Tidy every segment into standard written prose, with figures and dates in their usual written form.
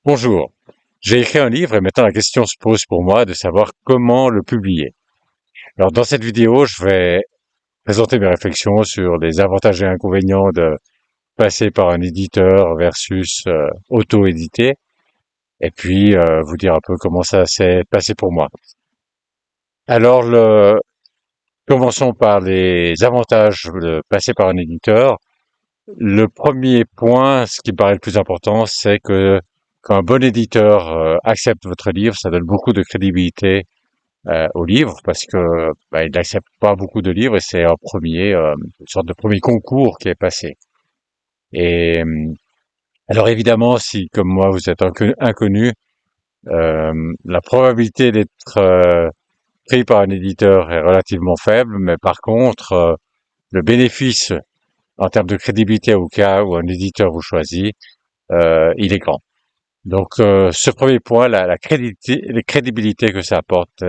Bonjour, j'ai écrit un livre et maintenant la question se pose pour moi de savoir comment le publier. Alors dans cette vidéo, je vais présenter mes réflexions sur les avantages et inconvénients de passer par un éditeur versus auto-éditer et puis vous dire un peu comment ça s'est passé pour moi. Alors commençons par les avantages de passer par un éditeur. Le premier point, ce qui me paraît le plus important, c'est que quand un bon éditeur accepte votre livre, ça donne beaucoup de crédibilité au livre parce que il n'accepte pas beaucoup de livres et c'est un premier une sorte de premier concours qui est passé. Et alors évidemment, si comme moi vous êtes inconnu, la probabilité d'être pris par un éditeur est relativement faible, mais par contre, le bénéfice en termes de crédibilité au cas où un éditeur vous choisit, il est grand. Donc ce premier point, la crédibilité que ça apporte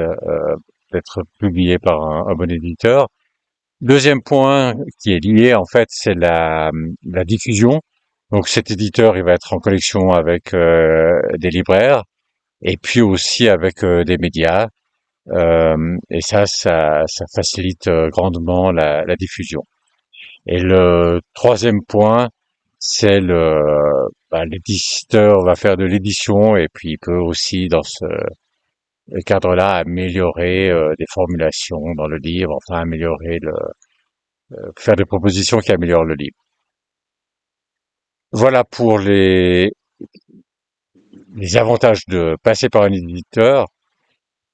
d'être publié par un bon éditeur. Deuxième point qui est lié en fait, c'est la diffusion. Donc cet éditeur, il va être en connexion avec des libraires et puis aussi avec des médias. Et ça facilite grandement la diffusion. Et le troisième point, c'est l'éditeur va faire de l'édition et puis il peut aussi dans ce cadre-là améliorer des formulations dans le livre, enfin améliorer faire des propositions qui améliorent le livre. Voilà pour les avantages de passer par un éditeur.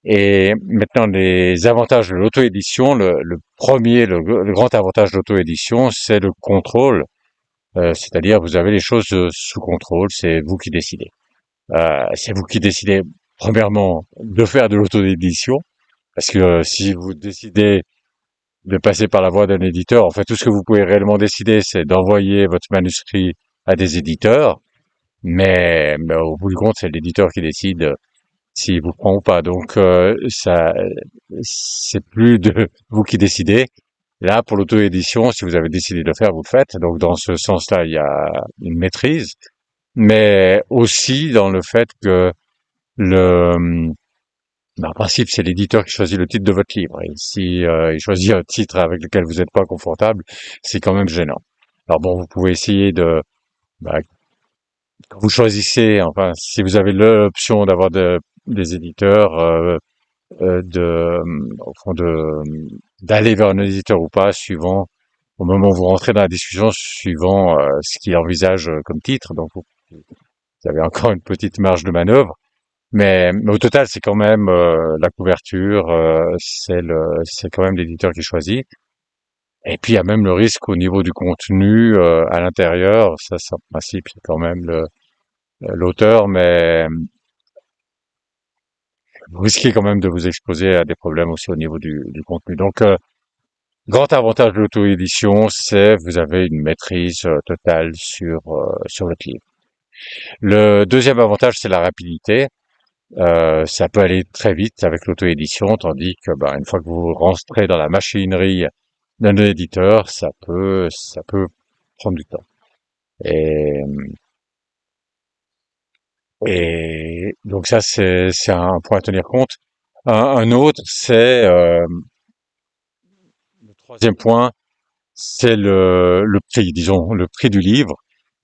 Et maintenant, les avantages de l'auto-édition. Le premier, le grand avantage de l'auto-édition, c'est le contrôle. C'est-à-dire, vous avez les choses sous contrôle, c'est vous qui décidez. C'est vous qui décidez, premièrement, de faire de l'auto-édition, parce que si vous décidez de passer par la voie d'un éditeur, en fait, tout ce que vous pouvez réellement décider, c'est d'envoyer votre manuscrit à des éditeurs, mais au bout du compte, c'est l'éditeur qui décide s'il vous prend ou pas. Donc, ça, c'est plus de vous qui décidez. Là, pour l'auto-édition, si vous avez décidé de le faire, vous le faites. Donc, dans ce sens-là, il y a une maîtrise, mais aussi dans le fait que le, en principe, c'est l'éditeur qui choisit le titre de votre livre. Et si il choisit un titre avec lequel vous n'êtes pas confortable, c'est quand même gênant. Alors bon, vous pouvez essayer bah, quand vous choisissez, enfin, si vous avez l'option d'avoir des éditeurs, au fond d'aller vers un éditeur ou pas, suivant au moment où vous rentrez dans la discussion, suivant ce qu'il envisage comme titre. Donc, vous avez encore une petite marge de manœuvre. Mais au total, c'est quand même la couverture, c'est quand même l'éditeur qui choisit. Et puis il y a même le risque au niveau du contenu à l'intérieur. Ça en principe, c'est quand même l'auteur, mais vous risquez quand même de vous exposer à des problèmes aussi au niveau du contenu. Donc, grand avantage de l'auto-édition, c'est vous avez une maîtrise totale sur votre livre. Le deuxième avantage, c'est la rapidité. Ça peut aller très vite avec l'auto-édition, tandis que une fois que vous rentrez dans la machinerie d'un éditeur, ça peut prendre du temps. Et, et donc ça, c'est un point à tenir compte. Un autre, c'est le troisième point, c'est le prix, disons, le prix du livre.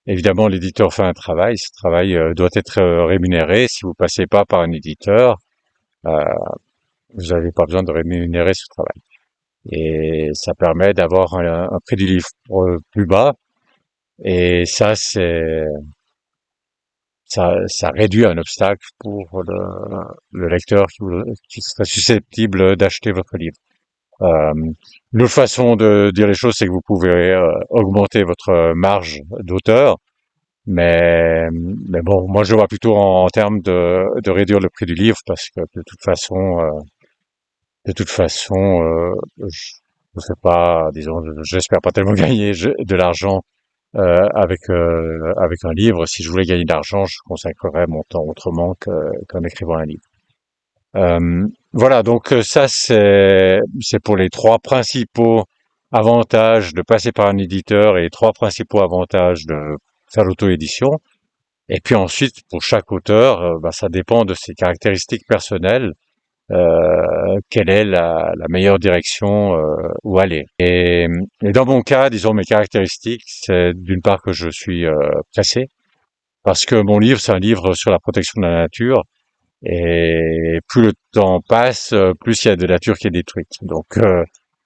Évidemment, l'éditeur fait un travail, ce travail doit être rémunéré. Si vous passez pas par un éditeur, euh, vous n'avez pas besoin de rémunérer ce travail. Et ça permet d'avoir un prix du livre plus bas. Et ça réduit un obstacle pour le lecteur qui serait susceptible d'acheter votre livre. Euh, une autre façon de dire les choses, c'est que vous pouvez augmenter votre marge d'auteur. Mais bon, moi je vois plutôt en termes de réduire le prix du livre parce que de toute façon, je sais pas, disons, j'espère pas tellement gagner de l'argent avec un livre. Si je voulais gagner de l'argent, je consacrerais mon temps autrement qu'en écrivant un livre. Voilà, donc ça c'est pour les trois principaux avantages de passer par un éditeur et les trois principaux avantages de faire l'auto-édition. Et puis ensuite, pour chaque auteur, ça dépend de ses caractéristiques personnelles, quelle est la meilleure direction où aller. Et dans mon cas, disons, mes caractéristiques, c'est d'une part que je suis pressé, parce que mon livre, c'est un livre sur la protection de la nature, et plus le temps passe, plus il y a de la nature qui est détruite. Donc,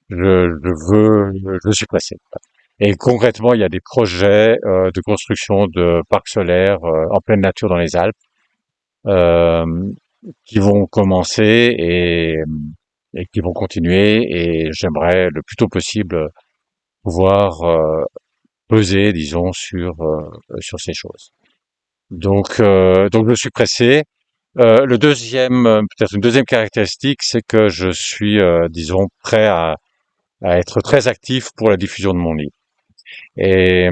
je suis pressé. Et concrètement, il y a des projets de construction de parcs solaires en pleine nature dans les Alpes euh, qui vont commencer et qui vont continuer. Et j'aimerais le plus tôt possible pouvoir peser, disons, sur ces choses. Donc je suis pressé. Le deuxième, peut-être une deuxième caractéristique, c'est que je suis, disons, prêt à être très actif pour la diffusion de mon livre. Et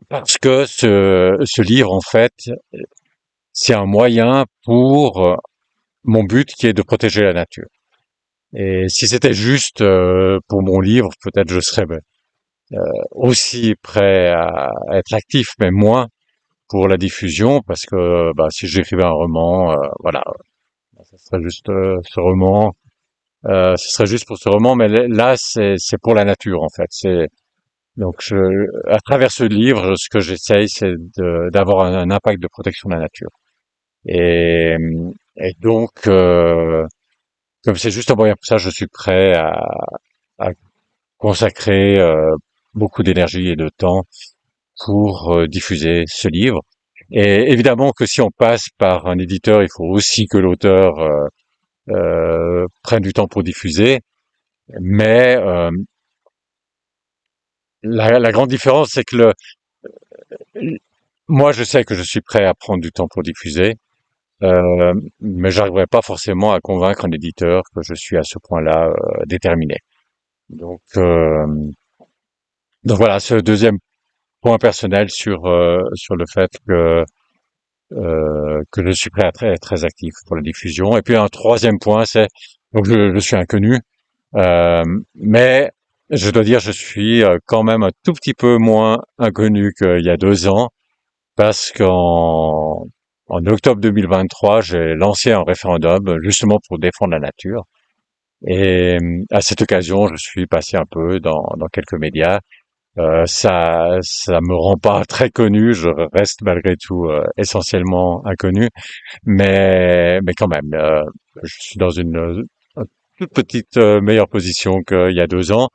parce que ce livre, en fait, c'est un moyen pour mon but qui est de protéger la nature. Et si c'était juste pour mon livre, peut-être je serais aussi prêt à être actif, mais moins pour la diffusion, parce que si j'écrivais un roman, voilà, ce serait juste ce roman, ce serait juste pour ce roman, mais là c'est pour la nature en fait. C'est donc à travers ce livre, ce que j'essaye, c'est d'avoir un impact de protection de la nature. Et, et donc, comme c'est juste un moyen pour ça, je suis prêt à consacrer beaucoup d'énergie et de temps pour diffuser ce livre. Et évidemment que si on passe par un éditeur, il faut aussi que l'auteur prenne du temps pour diffuser. Mais la grande différence, c'est que moi, je sais que je suis prêt à prendre du temps pour diffuser, mais j'arriverai pas forcément à convaincre un éditeur que je suis à ce point-là déterminé. Donc, euh, donc voilà, ce deuxième point personnel sur le fait que je suis prêt à être très actif pour la diffusion. Et puis un troisième point, c'est donc je suis inconnu, mais je dois dire je suis quand même un tout petit peu moins inconnu qu'il y a 2 ans parce qu'en octobre 2023, j'ai lancé un référendum justement pour défendre la nature. Et à cette occasion, je suis passé un peu dans quelques médias. Ça me rend pas très connu, je reste malgré tout essentiellement inconnu, mais quand même, je suis dans une toute petite meilleure position qu'il y a 2 ans.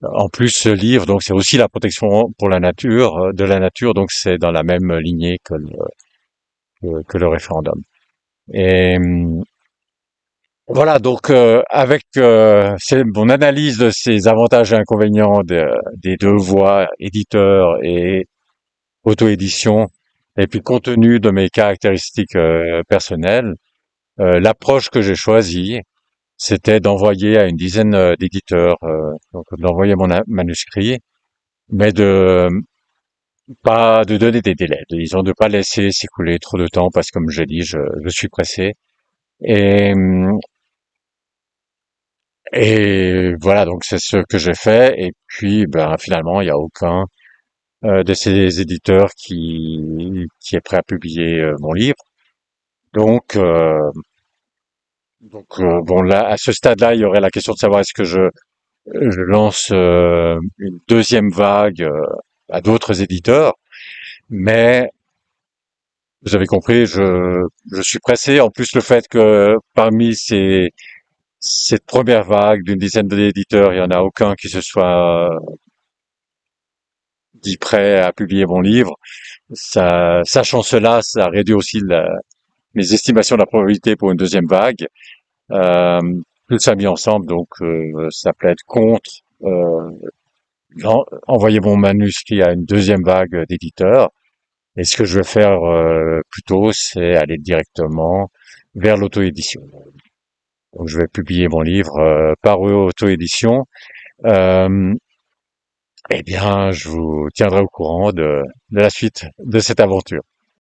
En plus, ce livre, donc c'est aussi la protection pour la nature, de la nature, donc c'est dans la même lignée que le référendum. Et voilà, donc avec c'est mon analyse de ces avantages et inconvénients des deux voies, éditeur et auto-édition, et puis compte tenu de mes caractéristiques personnelles, l'approche que j'ai choisie, c'était d'envoyer à une dizaine d'éditeurs, donc d'envoyer mon manuscrit, mais de pas de donner des délais, disons de pas laisser s'écouler trop de temps parce que comme j'ai dit, je suis pressé. Et, et voilà, donc c'est ce que j'ai fait. Et puis, finalement, il n'y a aucun de ces éditeurs qui est prêt à publier mon livre. Donc, bon là, à ce stade-là, il y aurait la question de savoir est-ce que je lance une deuxième vague à d'autres éditeurs, mais vous avez compris, je suis pressé. En plus, le fait que parmi cette première vague d'une dizaine d'éditeurs, il y en a aucun qui se soit dit prêt à publier mon livre. Ça, sachant cela, ça réduit aussi mes estimations de la probabilité pour une deuxième vague. Euh, Tout ça mis ensemble, donc ça plaide contre envoyer mon manuscrit à une deuxième vague d'éditeurs. Et ce que je vais faire plutôt, c'est aller directement vers l'auto-édition. Donc je vais publier mon livre par auto-édition. Euh, eh bien, je vous tiendrai au courant de la suite de cette aventure.